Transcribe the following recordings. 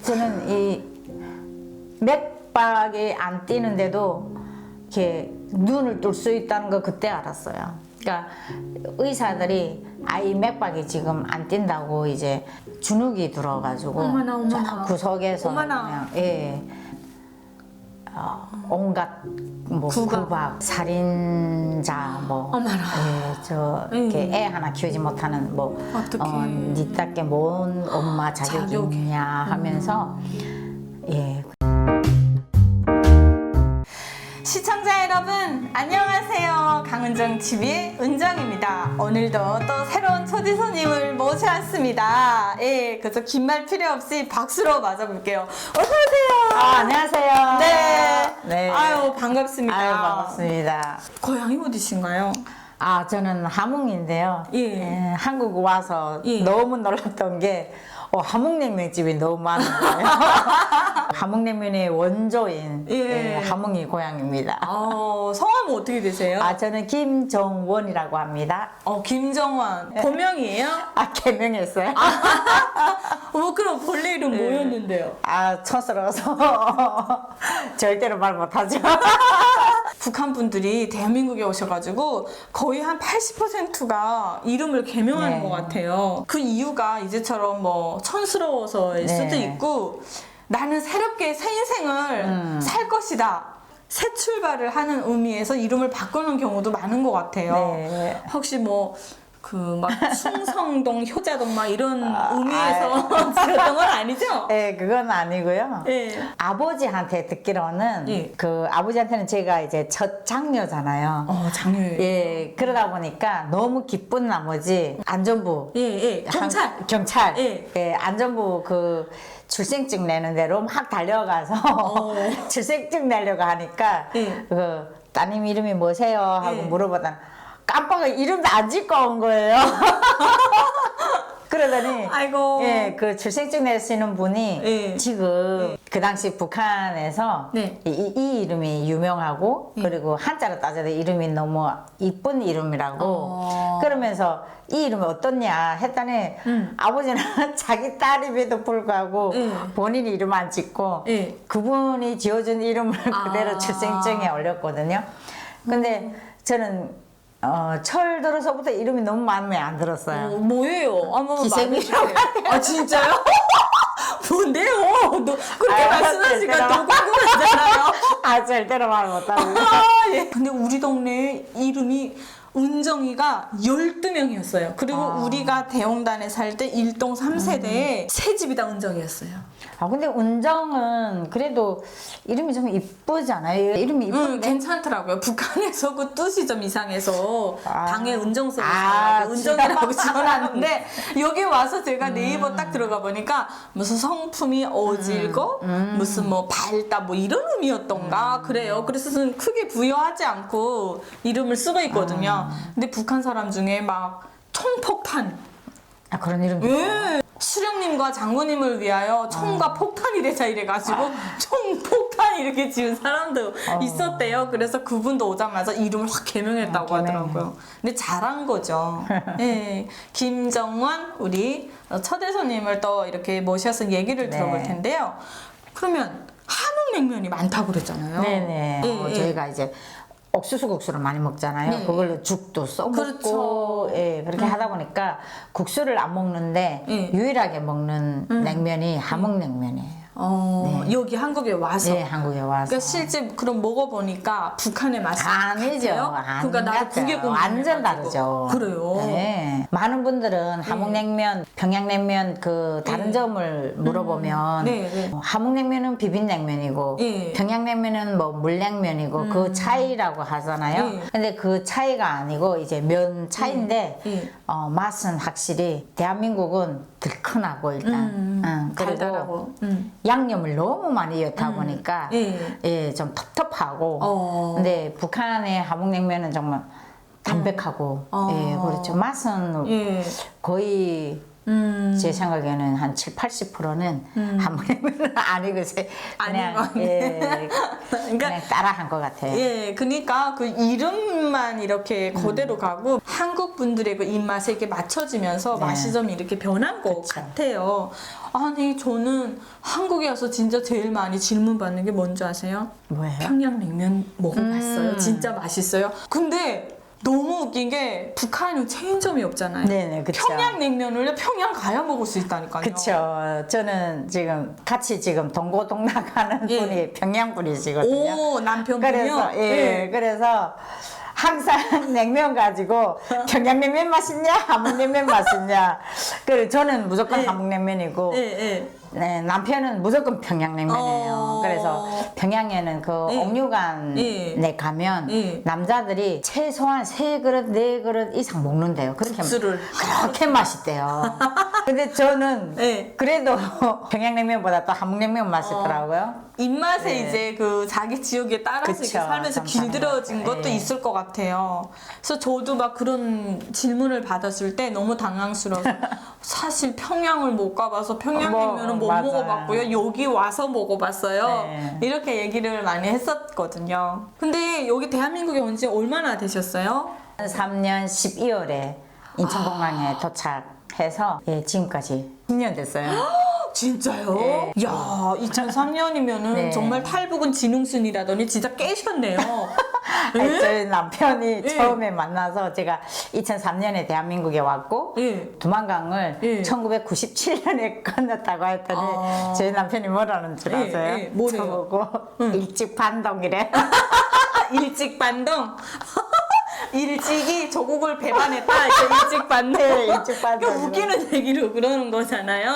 저는 이 맥박이 안 뛰는데도 이렇게 눈을 뜰 수 있다는 거 그때 알았어요. 그러니까 의사들이 아이 맥박이 지금 안 뛴다고 이제 주눅이 들어가지고 어머나. 저 구석에서 어머나. 그냥 온갖 뭐 구박, 살인자 뭐 어머나. 이렇게 애 하나 키우지 못하는 뭐 어떡해. 니 딸게 뭔 엄마 자격이 자격이. 있냐 하면서 시청자 여러분 안녕하세요. 강은정 TV의 은정입니다. 오늘도 또 새로운 초대 손님을 모셔왔습니다. 예, 그래서 긴 말 필요 없이 박수로 맞아볼게요. 어서 오세요. 안녕하세요. 네. 네. 아유 반갑습니다. 아유, 반갑습니다. 고향이 어디신가요? 저는 함흥인데요. 예. 한국 와서 예. 너무 놀랐던 게 함흥냉면집이 너무 많은 거예요. 함흥냉면의 원조인 함흥이 고향입니다. 성함은 어떻게 되세요? 저는 김정원이라고 합니다. 김정원. 본명이에요? 개명했어요. 그럼 본래 이름 뭐였는데요? 촌스러워서 절대로 말 못하죠. 북한 분들이 대한민국에 오셔가지고 거의 한 80%가 이름을 개명하는 것 같아요. 그 이유가 이제처럼 뭐 촌스러워서일 수도 있고 나는 새롭게 새 인생을 살 것이다. 새 출발을 하는 의미에서 이름을 바꾸는 경우도 많은 것 같아요. 네. 혹시 뭐 그 막 충성동, 효자동 막 이런 의미에서 지었던 건 아니죠? 네, 그건 아니고요. 예. 아버지한테 듣기로는 그 아버지한테는 제가 이제 첫 장녀잖아요. 장녀예요. 예, 그러다 보니까 너무 기쁜 나머지 안전부, 경찰, 안전부 그 출생증 내는 대로 막 달려가서 출생증 내려고 하니까 그 따님 이름이 뭐세요? 하고 물어보다 깜빡 이름도 안 짓고 온 거예요. 그러더니 아이고. 그 출생증 내시는 분이 지금 그 당시 북한에서 이 이름이 유명하고 그리고 한자로 따져도 이름이 너무 이쁜 이름이라고 그러면서 이 이름이 어떻냐 했더니 아버지는 자기 딸임에도 불구하고 본인이 이름 안 짓고 그분이 지어준 이름을 그대로 출생증에 올렸거든요. 근데 저는 철 들어서부터 이름이 너무 마음에 안 들었어요. 뭐예요? 한번 기생이라고 말해주세요. 진짜요? 뭔데요? 그렇게 말씀하시니까 더 궁금하잖아요. 절대로 말 못하고. 근데 우리 동네 이름이 은정이가 12명이었어요. 그리고 우리가 대형단에 살 때 1동 3세대에 세 집이 다 은정이었어요. 근데 은정은 그래도 이름이 좀 이쁘잖아요. 이름이 이쁜데. 괜찮더라고요. 북한에서 그 뜻이 좀 이상해서 방에 은정 써서 진짜. 은정이라고 지어놨는데 여기 와서 제가 네이버 딱 들어가 보니까 무슨 성품이 어질거 무슨 뭐 밝다 뭐 이런 의미였던가 그래요. 그래서 저는 크게 부여하지 않고 이름을 쓰고 있거든요. 근데 북한 사람 중에 막 총폭탄 그런 이름. 수령님과 장군님을 위하여 총과 폭탄이 되자 이래가지고 총폭탄 이렇게 지은 사람도 있었대요. 그래서 그분도 오자마자 이름을 확 개명했다고 하더라고요. 근데 잘한 거죠. 김정원 우리 초대 손님을 또 이렇게 모셔서 얘기를 들어볼 텐데요. 그러면 함흥냉면이 많다고 그랬잖아요. 네네. 저희가 이제 옥수수국수를 많이 먹잖아요. 그걸로 죽도 써먹고 그렇게 하다 보니까 국수를 안 먹는데 유일하게 먹는 냉면이 함흥냉면이에요. 여기 한국에 와서. 한국에 와서. 그러니까 실제 그럼 먹어보니까 북한의 맛이 아니죠. 그러니까 나도 그게 완전 다르죠. 그래요. 많은 분들은 함흥냉면, 평양냉면 그 다른 점을 물어보면 함흥냉면은 비빔냉면이고 평양냉면은 뭐 물냉면이고 그 차이라고 하잖아요. 근데 그 차이가 아니고 이제 면 차이인데 맛은 확실히 대한민국은 들큰하고 일단 그리고 달달하고 양념을 너무 많이 넣다 보니까 좀 텁텁하고 근데 북한의 함흥냉면은 정말 담백하고 그렇죠. 맛은 거의 제 생각에는 한 7, 80%는 한번에는 아니고 아닌 것 그냥 같네. 예, 그러니까 그냥 따라한 것 같아요. 예, 그러니까 그 이름만 이렇게 그대로 가고 한국 분들의 그 입맛에 이렇게 맞춰지면서 네. 맛이 좀 이렇게 변한 것 같아요. 아니 저는 한국에 와서 진짜 제일 많이 질문 받는 게 뭔지 아세요? 뭐예요? 평양냉면 먹어봤어요. 진짜 맛있어요. 근데 너무 웃긴 게 북한은 체인점이 없잖아요. 네네, 그쵸. 평양냉면을 평양 가야 먹을 수 있다니까요. 그쵸. 저는 지금 같이 지금 동고동락하는 예. 분이 평양 분이시거든요. 오, 남편분이요? 그래서 예. 그래서 항상 냉면 가지고 평양냉면 맛있냐 함흥냉면 맛있냐. 그래 저는 무조건 예. 함흥냉면이고 예, 예. 네, 남편은 무조건 평양냉면이에요. 그래서 평양에는 그 예. 옥류관에 가면 예. 남자들이 최소한 3그릇, 4그릇 이상 먹는데요. 국수를. 그렇게 맛있대요. 근데 저는 예. 그래도 평양냉면보다 또 함흥냉면 맛있더라고요. 입맛에 네. 이제 그 자기 지역에 따라서 이렇게 그쵸. 살면서 참 길들여진 다른 것 것도 같아요. 있을 것 같아요. 그래서 저도 막 그런 질문을 받았을 때 너무 당황스러워서 사실 평양을 못 가봐서 평양냉면은 못 맞아요. 먹어봤고요. 여기 와서 먹어봤어요. 네. 이렇게 얘기를 많이 했었거든요. 근데 여기 대한민국에 온 지 얼마나 되셨어요? 3년 12월에 인천공항에 도착해서 예, 지금까지 10년 됐어요. 진짜요? 네. 야, 2003년이면은 네. 정말 탈북은 진흥순이라더니 진짜 깨셨네요. 아니, 저희 남편이 예. 처음에 만나서 제가 2003년에 대한민국에 왔고 예. 두만강을 예. 1997년에 건넜다고 했더니 아. 저희 남편이 뭐라는 줄 예, 아세요? 예, 뭐래요? 저보고 일찍 반동이래. 일찍 반동? 일찍이 조국을 배반했다. 이제 일찍 반동. 네, 일찍 반동. 그러니까 웃기는 얘기로 그러는 거잖아요.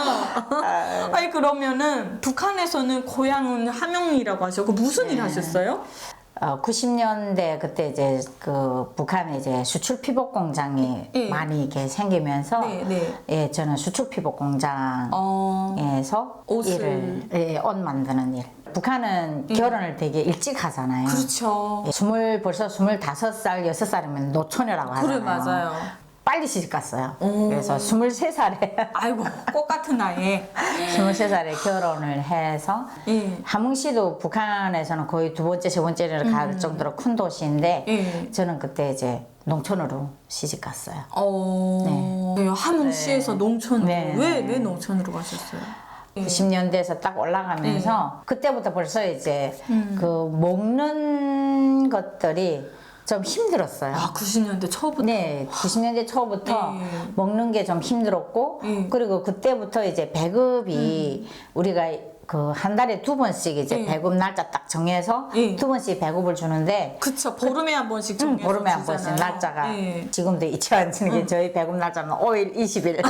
아니 그러면은 북한에서는 고향은 함영이라고 하셨고 무슨 일 하셨어요? 90년대 그때 이제 그 북한에 이제 수출 피복 공장이 예. 많이 이렇게 생기면서 네, 네. 예, 저는 수출 피복 공장에서 옷을. 일을 옷 만드는 일. 북한은 결혼을 되게 일찍 하잖아요. 그렇죠. 벌써 25살, 6살이면 노처녀라고 그래 하잖아요. 맞아요. 빨리 시집 갔어요. 오. 그래서 23살에 아이고 꽃 같은 나이에. 23살에 결혼을 해서 예. 함흥시도 북한에서는 거의 두 번째, 세 번째를 갈 정도로 큰 도시인데 예. 저는 그때 이제 농촌으로 시집 갔어요. 네, 함흥시에서 농촌으로 네. 왜 농촌으로 가셨어요? 예. 90년대에서 딱 올라가면서 그때부터 벌써 이제 그 먹는 것들이 좀 힘들었어요. 아 90년대 초부터. 네, 90년대 초부터 예. 먹는 게 좀 힘들었고 예. 그리고 그때부터 이제 배급이 우리가 그 한 달에 2번씩 이제 예. 배급 날짜 딱 정해서 예. 2번씩 배급을 주는데 그쵸 보름에 한 번씩 정해서 보름에 한 번씩 주잖아요. 날짜가 예. 지금도 잊지 않는 게 저희 배급 날짜는 5일, 20일.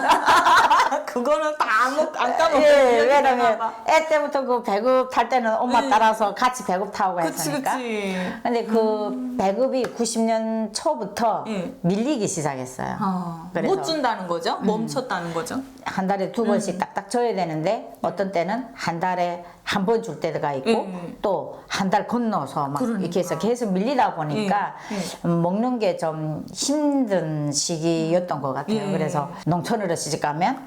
그거는 다 안 까먹고 예, 왜냐면 애 때부터 그 배급 탈 때는 엄마 예. 따라서 같이 배급 타고 그치 했으니까. 그치. 근데 그 배급이 90년 초부터 예. 밀리기 시작했어요. 그래서 못 준다는 거죠? 멈췄다는 거죠? 한 달에 2번씩 딱딱 줘야 되는데 어떤 때는 한 달에 한 번 줄 때가 있고 또 한 달 건너서 막 그러니까. 이렇게 해서 계속 밀리다 보니까 먹는 게 좀 힘든 시기였던 것 같아요. 예. 그래서 농촌으로 시집 가면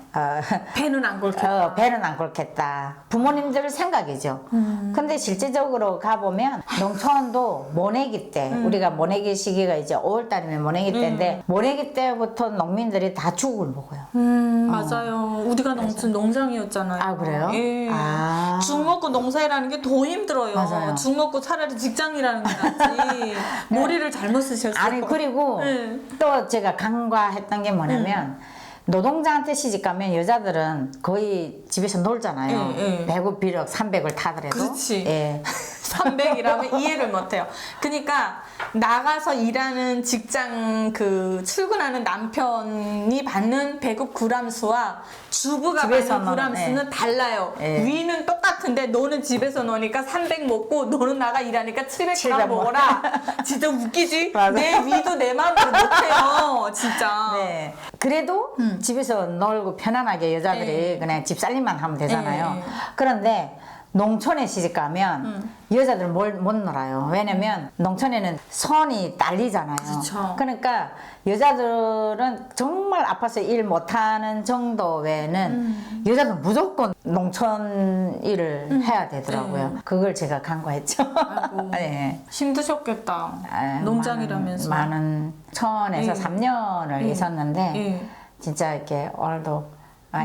배는 안 걸켜. 배는 안 굵겠다. 부모님들 생각이죠. 근데 실제적으로 가보면 농촌도 모내기 때 우리가 모내기 시기가 이제 5월달이면 모내기 때인데 모내기 때부터 농민들이 다 죽을 먹어요. 맞아요. 우리가 농장이었잖아요. 아, 그래요? 예. 아. 죽 먹고 농사일하는 게 더 힘들어요. 맞아요. 죽 먹고 차라리 직장이라는 게 낫지. 머리를 잘못 쓰셨어요. 아니 그리고 네. 또 제가 간과했던 게 뭐냐면 노동자한테 시집 가면 여자들은 거의 집에서 놀잖아요. 예, 예. 배급 비록 300을 타더라도. 그렇지. 예. 300이라면 이해를 못해요. 그러니까 나가서 일하는 직장 그 출근하는 남편이 받는 배급 그람수와 주부가 집에서 받는 노는, 그람수는 달라요. 예. 위는 똑같은데 너는 집에서 노니까 300 먹고 너는 나가 일하니까 700 700 먹어라. 진짜 웃기지? 맞아. 내 위도 내 마음대로 못해요. 진짜. 네. 그래도 집에서 놀고 편안하게 여자들이 예. 그냥 집 살림만 하면 되잖아요. 예. 그런데 농촌에 시집 가면 여자들 못 놀아요. 왜냐면 농촌에는 손이 딸리잖아요. 그렇죠. 그러니까 여자들은 정말 아파서 일 못하는 정도 외에는 여자들은 무조건 농촌 일을 해야 되더라고요. 그걸 제가 간과했죠. 아이고, 네. 힘드셨겠다. 농장이라면서. 많은 촌에서 3년을 있었는데 진짜 이렇게 오늘도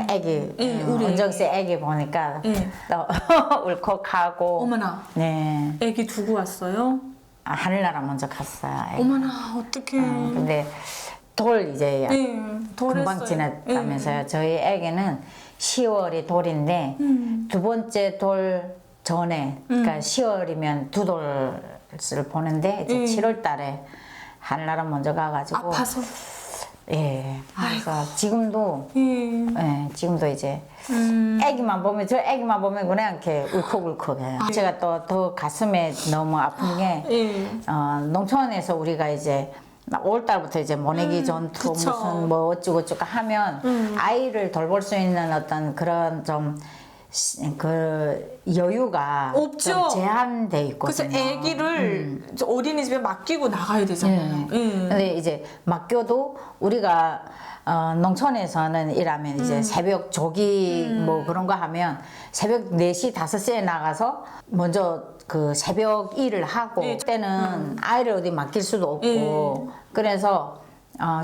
애기, 우리 은정씨 애기 보니까 또 울컥하고. 어머나. 네. 애기 두고 왔어요? 하늘나라 먼저 갔어요. 애기. 어머나, 어떡해. 근데 돌 이제 금방 돌했어요. 지났다면서요. 저희 애기는 10월이 돌인데 두 번째 돌 전에, 그러니까 10월이면 두 돌을 보는데 이제 7월 달에 하늘나라 먼저 가가지고. 아파서. 예. 그래서 지금도 지금도 이제 애기만 보면 저 애기만 보면 그냥 이렇게 울컥울컥해요. 제가 또 더 가슴에 너무 아픈 게 농촌에서 우리가 이제 5월달부터 이제 모내기 전투 그쵸. 무슨 뭐 어쩌고저쩌고 하면 아이를 돌볼 수 있는 어떤 그런 좀 그 여유가 없죠. 좀 제한돼 있거든요. 그래서 애기를 어린이집에 맡기고 나가야 되잖아요. 근데 이제 맡겨도 우리가 농촌에서는 일하면 이제 새벽 조기 뭐 그런 거 하면 새벽 4시, 5시에 나가서 먼저 그 새벽 일을 하고 그때는 아이를 어디 맡길 수도 없고 그래서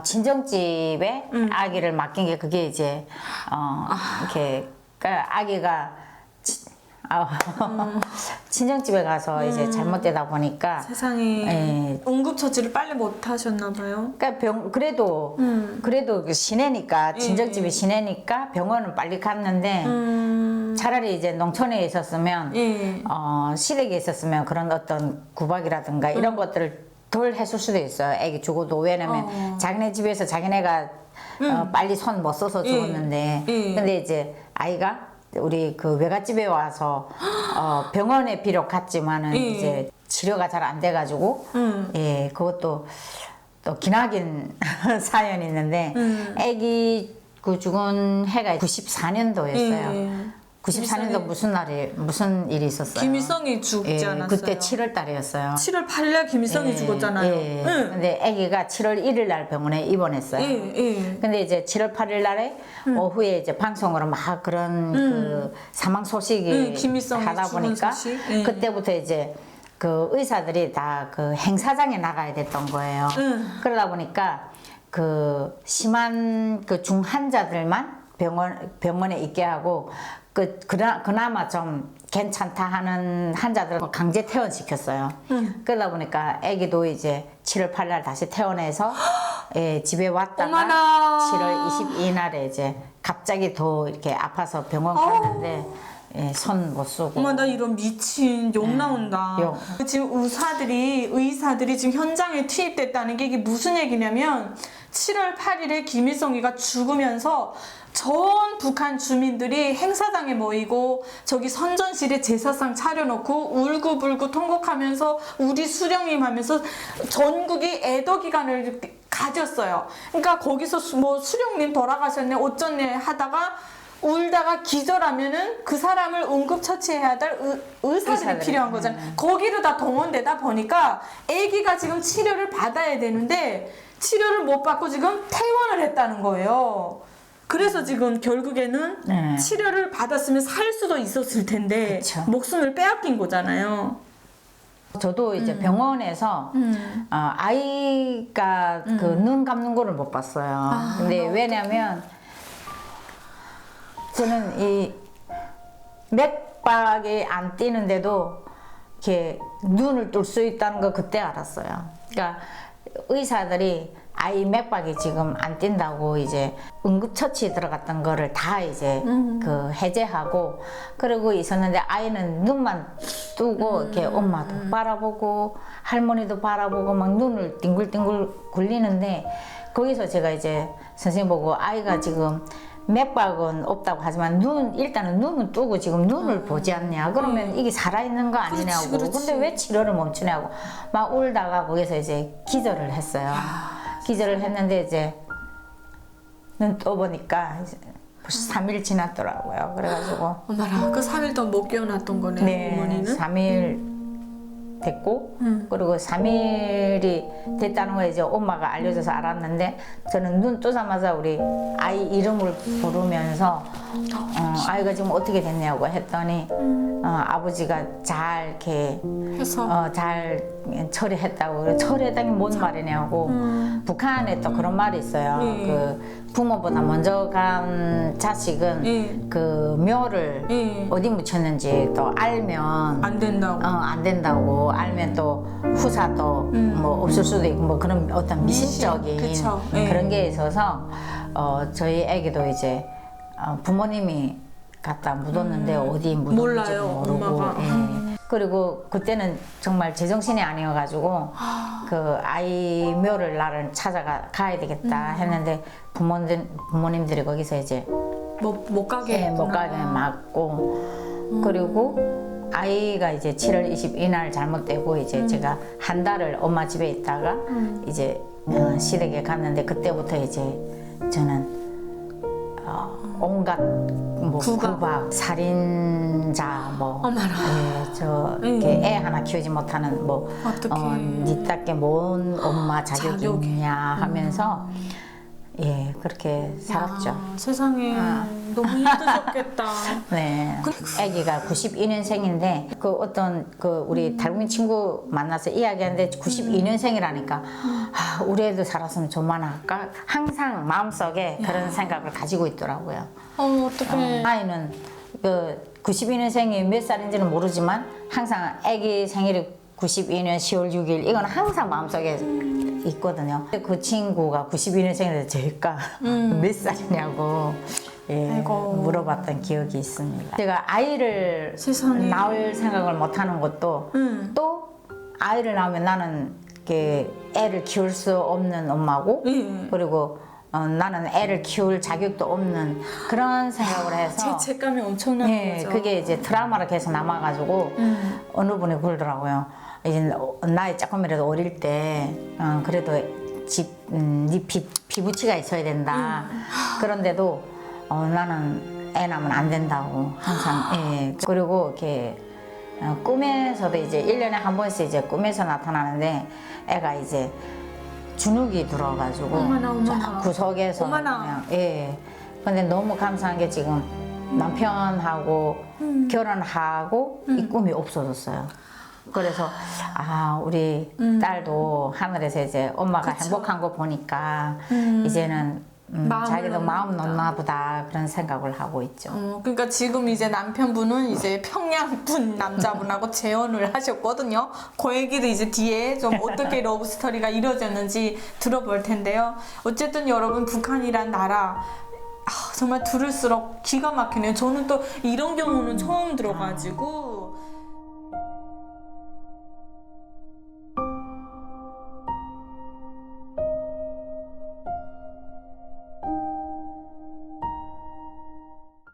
친정집에 아기를 맡긴 게 그게 이제 이렇게 그러니까 아기가 친정집에 가서 이제 잘못되다 보니까 세상에 응급처치를 빨리 못 하셨나 봐요. 그러니까 그래도 그 시내니까 친정집이 시내니까 병원은 빨리 갔는데 차라리 이제 농촌에 있었으면 시댁에 있었으면 그런 어떤 구박이라든가 이런 것들을 덜 했을 수도 있어요. 애기 죽어도. 왜냐면 자기네 집에서 자기네가 빨리 손 못 써서 죽었는데 근데 이제 아이가 우리 그 외갓집에 와서 병원에 비록 갔지만은 이제 치료가 잘 안 돼가지고 그것도 또 기나긴 사연이 있는데 애기 그 죽은 해가 94년도였어요. 94년도 무슨 일이 있었어요? 김일성이 죽지 않았어요? 그때 7월 달이었어요. 7월 8일 김일성이 죽었잖아요. 근데 아기가 7월 1일 날 병원에 입원했어요. 근데 이제 7월 8일 날에 오후에 이제 방송으로 막 그런 그 사망 소식이 하다 보니까 그때부터 이제 그 의사들이 다 그 행사장에 나가야 됐던 거예요. 그러다 보니까 그 심한 그 중환자들만 병원에 있게 하고 그나마 좀 괜찮다 하는 환자들 강제 퇴원시켰어요. 그러다 보니까 아기도 이제 7월 8일 다시 퇴원해서 집에 왔다가 어머나. 7월 22일 날에 이제 갑자기 더 이렇게 아파서 병원 갔는데 손 못 쓰고. 어머, 나 이런 미친 욕 나온다. 욕. 지금 의사들이 지금 현장에 투입됐다는 게 이게 무슨 얘기냐면 7월 8일에 김일성이가 죽으면서 전 북한 주민들이 행사장에 모이고 저기 선전실에 제사상 차려놓고 울고불고 통곡하면서 우리 수령님 하면서 전국이 애도 기간을 가졌어요. 그러니까 거기서 뭐 수령님 돌아가셨네 어쩌네 하다가 울다가 기절하면은 그 사람을 응급처치해야 될 의사들이 필요한 거잖아요. 거기로 다 동원되다 보니까 아기가 지금 치료를 받아야 되는데 치료를 못 받고 지금 퇴원을 했다는 거예요. 그래서 지금 결국에는 치료를 받았으면 살 수도 있었을 텐데 그쵸. 목숨을 빼앗긴 거잖아요. 저도 이제 병원에서 아이가 그 눈 감는 거를 못 봤어요. 근데 왜냐면 저는 이 맥박이 안 뛰는데도 이렇게 눈을 뜰 수 있다는 거 그때 알았어요. 그러니까 의사들이 아이 맥박이 지금 안 뛴다고 이제 응급처치 들어갔던 거를 다 이제 그 해제하고 그러고 있었는데 아이는 눈만 뜨고 이렇게 엄마도 바라보고 할머니도 바라보고 막 눈을 뒹굴뒹굴 굴리는데 거기서 제가 이제 선생님 보고 아이가 지금 맥박은 없다고 하지만 일단은 눈은 뜨고 지금 눈을 보지 않냐 그러면 이게 살아있는 거 아니냐고 그렇지. 근데 왜 치료를 멈추냐고 막 울다가 거기서 이제 기절을 했어요. 기절을 했는데 이제 눈 떠보니까 3일 지났더라고요. 그래가지고 엄마라 그 3일 동안 못 깨어났던 거네요. 네, 어머니는. 3일 됐고 그리고 3일이 됐다는 거 이제 엄마가 알려줘서 알았는데 저는 눈 뜨자마자 우리 아이 이름을 부르면서 아이가 지금 어떻게 됐냐고 했더니 아버지가 잘 이렇게 해서 잘 처리했다고. 처리했다는 게 뭔 말이냐고. 북한에 또 그런 말이 있어요. 그 부모보다 먼저 간 자식은 그 묘를 어디 묻혔는지 또 알면 안 된다고. 안 된다고. 알면 또 후사도 뭐 없을 수도 있고 뭐 그런 어떤 미신적인 그쵸. 그런 게 있어서 저희 애기도 이제 부모님이 갖다 묻었는데 어디 묻었는지 몰라요, 모르고. 엄마가. 그리고 그때는 정말 제정신이 아니어가지고 그 아이 묘를 나를 가야 되겠다 했는데 부모님들이 거기서 이제 못 가게 못 가게 막고 그리고 아이가 이제 7월 22날 잘못되고 이제 제가 한 달을 엄마 집에 있다가 이제 시댁에 갔는데 그때부터 이제 저는 온갖 뭐 구박, 살인자 뭐 이렇게 애 하나 키우지 못하는 뭐 니답게 뭔 엄마 자격이 있냐 하면서 예 그렇게 살았죠. 세상에 너무 힘드셨겠다. 네. 아기가 92년생인데 그 어떤 그 우리 달궁이 친구 만나서 이야기하는데 92년생이라니까 우리 애도 살았으면 좋만할까 항상 마음속에 그런 생각을 가지고 있더라고요. 어떡해. 아이는 그 92년생이 몇 살인지는 모르지만 항상 아기 생일이 92년 10월 6일 이건 항상 마음속에 있거든요. 그 친구가 92년생인데 제가 몇 살이냐고 물어봤던 기억이 있습니다. 제가 아이를 세상에. 낳을 생각을 못하는 것도 또 아이를 낳으면 나는 애를 키울 수 없는 엄마고 그리고 나는 애를 키울 자격도 없는 그런 생각을 해서 죄책감이 엄청난 거죠. 그게 이제 트라우마로 계속 남아가지고 어느 분이 그러더라고요. 이제 나이 조금이라도 어릴 때 그래도 네 피부치가 있어야 된다. 그런데도 나는 애 낳으면 안 된다고 항상. 그리고 이렇게 꿈에서도 이제 1년에 한 번씩 이제 꿈에서 나타나는데 애가 이제 주눅이 들어가지고 어머나. 구석에서 어머나. 그냥 근데 너무 감사한 게 지금 남편하고 결혼하고 이 꿈이 없어졌어요. 그래서 우리 딸도 하늘에서 이제 엄마가 행복한 거 보니까 이제는 자기도 마음 놓나 보다 그런 생각을 하고 있죠. 그러니까 지금 이제 남편분은 이제 평양분 남자분하고 재혼을 하셨거든요. 그 얘기도 이제 뒤에 좀 어떻게 러브 스토리가 이루어졌는지 들어볼 텐데요. 어쨌든 여러분 북한이란 나라 정말 들을수록 기가 막히네요. 저는 또 이런 경우는 처음 들어가지고